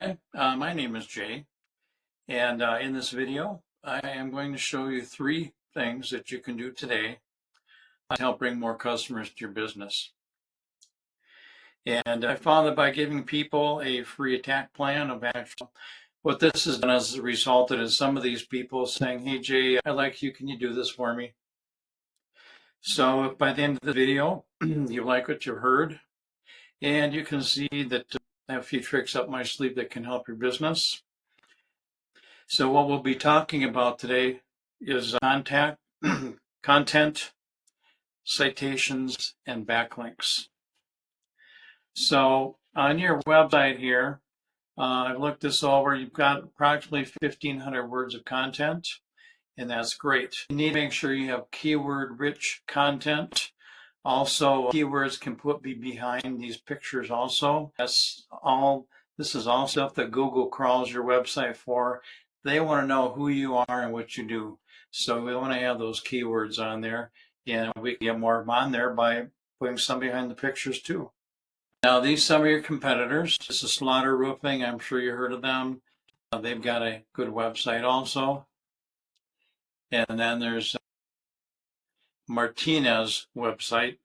My name is Jay, and in this video, I am going to show you 3 things that you can do today to help bring more customers to your business. And I found that by giving people a free attack plan of actual, what this has done is resulted in some of these people saying, "Hey Jay, I like you, can you do this for me?" So if by the end of the video, you like what you heard, and you can see that I have a few tricks up my sleeve that can help your business. So what we'll be talking about today is content, citations, and backlinks. So on your website here, I've looked this over. You've got approximately 1,500 words of content, and that's great. You need to make sure you have keyword-rich content. Also, keywords can be behind these pictures also. This is all stuff that Google crawls your website for. They want to know who you are and what you do. So we want to have those keywords on there, and we can get more on there by putting some behind the pictures too. Now, these some of your competitors. This is Slaughter Roofing. I'm sure you heard of them. They've got a good website also. And then there's Martinez website.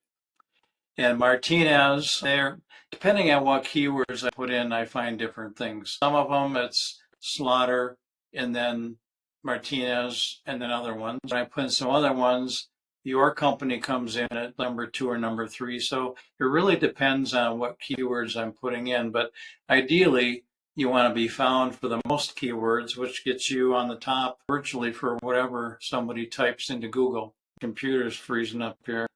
And Martinez, there, depending on what keywords I put in, I find different things. Some of them it's Slaughter and then Martinez and then other ones. When I put in some other ones, your company comes in at number 2 or number 3. So it really depends on what keywords I'm putting in. But ideally, you want to be found for the most keywords, which gets you on the top virtually for whatever somebody types into Google. Computer's freezing up here.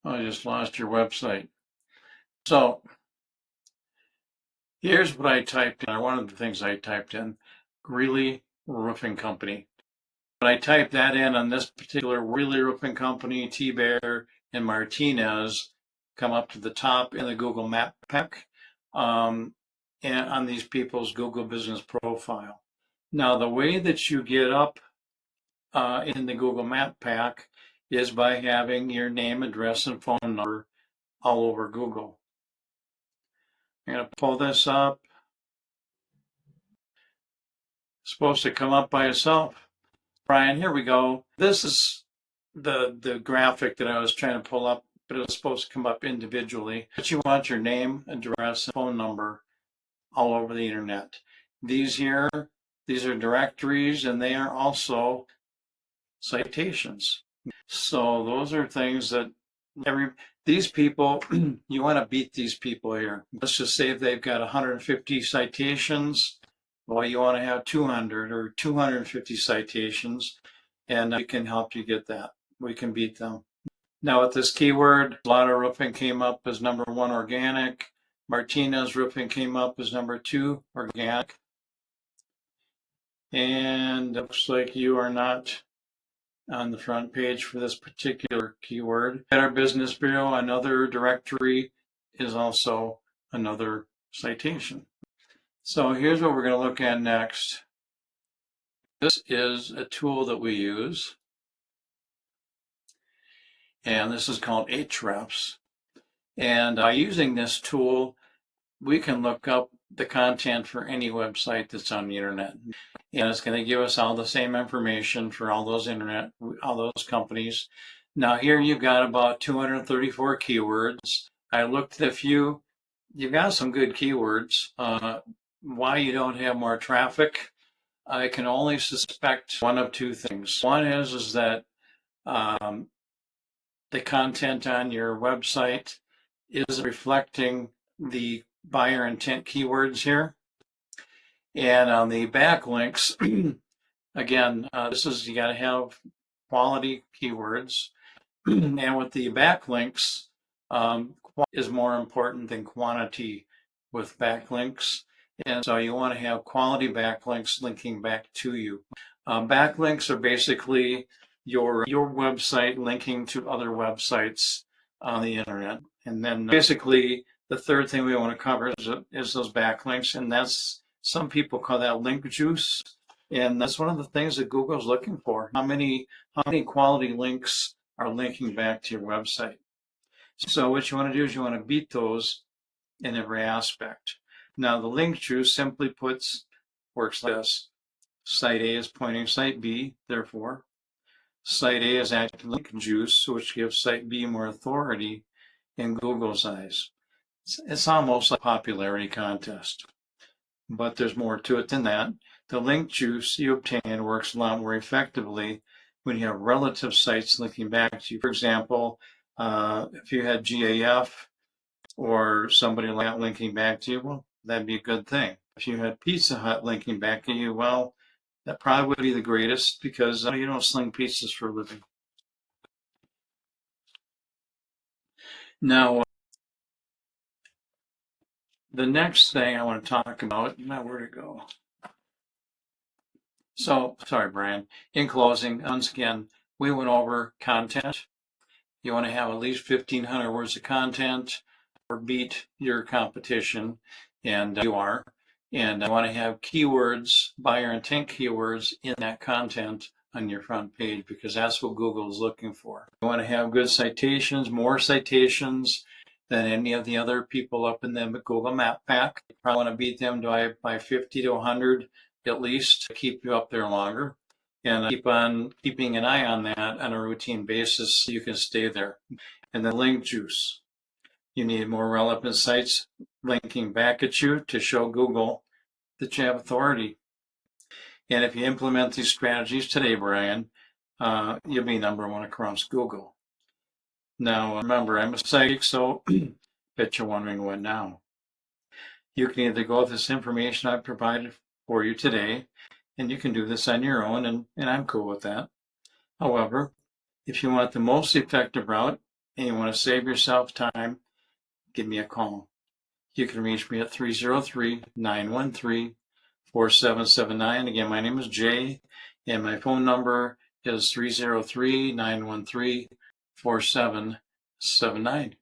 I just lost your website. So here's what I typed in, or one of the things I typed in, Greeley Roofing Company. When I typed that in on this particular Greeley Roofing Company, T-Bear, and Martinez come up to the top in the Google Map Pack and on these people's Google Business Profile. Now, the way that you get up in the Google Map Pack is by having your name, address, and phone number all over Google. I'm going to pull this up. It's supposed to come up by itself. Brian, here we go. This is the graphic that I was trying to pull up, but it was supposed to come up individually. But you want your name, address, and phone number all over the internet. These are directories, and they are also citations. So those are things that these people, you want to beat these people here. Let's just say if they've got 150 citations, well, you want to have 200 or 250 citations, and we can help you get that. We can beat them. Now with this keyword, Slaughter Roofing came up as number 1 organic. Martinez Roofing came up as number 2 organic. And it looks like you are not on the front page for this particular keyword. Better Business Bureau, another directory, is also another citation. So here's what we're going to look at next. This is a tool that we use, and this is called Ahrefs. And by using this tool, we can look up the content for any website that's on the internet. And it's going to give us all the same information for all those companies. Now here you've got about 234 keywords. I looked at a few. You've got some good keywords. Why you don't have more traffic? I can only suspect one of 2 things. One is that the content on your website is reflecting the buyer intent keywords here. And on the backlinks, again, you got to have quality keywords. And with the backlinks, is more important than quantity with backlinks. And so you want to have quality backlinks linking back to you. Backlinks are basically your website linking to other websites on the internet. And then basically the third thing we want to cover is those backlinks, and that's, some people call that link juice, and that's one of the things that Google's looking for. How many quality links are linking back to your website? So what you want to do is you want to beat those in every aspect. Now the link juice simply works like this. Site A is pointing site B, therefore site A is acting link juice, which gives site B more authority in Google's eyes. It's almost like a popularity contest, but there's more to it than that. The link juice you obtain works a lot more effectively when you have relative sites linking back to you. For example, if you had GAF or somebody like that linking back to you, well, that'd be a good thing. If you had Pizza Hut linking back to you, well, that probably would be the greatest because you don't sling pizzas for a living. Now, the next thing I want to talk about, now where to go? So, sorry, Brian. In closing, once again, we went over content. You want to have at least 1,500 words of content or beat your competition, and you are. And I want to have keywords, buyer intent keywords in that content on your front page because that's what Google is looking for. You want to have good citations, more citations than any of the other people up in the Google Map Pack. You probably want to beat them by 50 to 100 at least to keep you up there longer. And keep on keeping an eye on that on a routine basis so you can stay there. And the link juice. You need more relevant sites linking back at you to show Google that you have authority. And if you implement these strategies today, Brian, you'll be number one across Google. Now, remember, I'm a psychic, so bet you're wondering what now. You can either go with this information I've provided for you today, and you can do this on your own, and I'm cool with that. However, if you want the most effective route and you want to save yourself time, give me a call. You can reach me at 303-913-4779. Again, my name is Jay, and my phone number is 303-913-4779.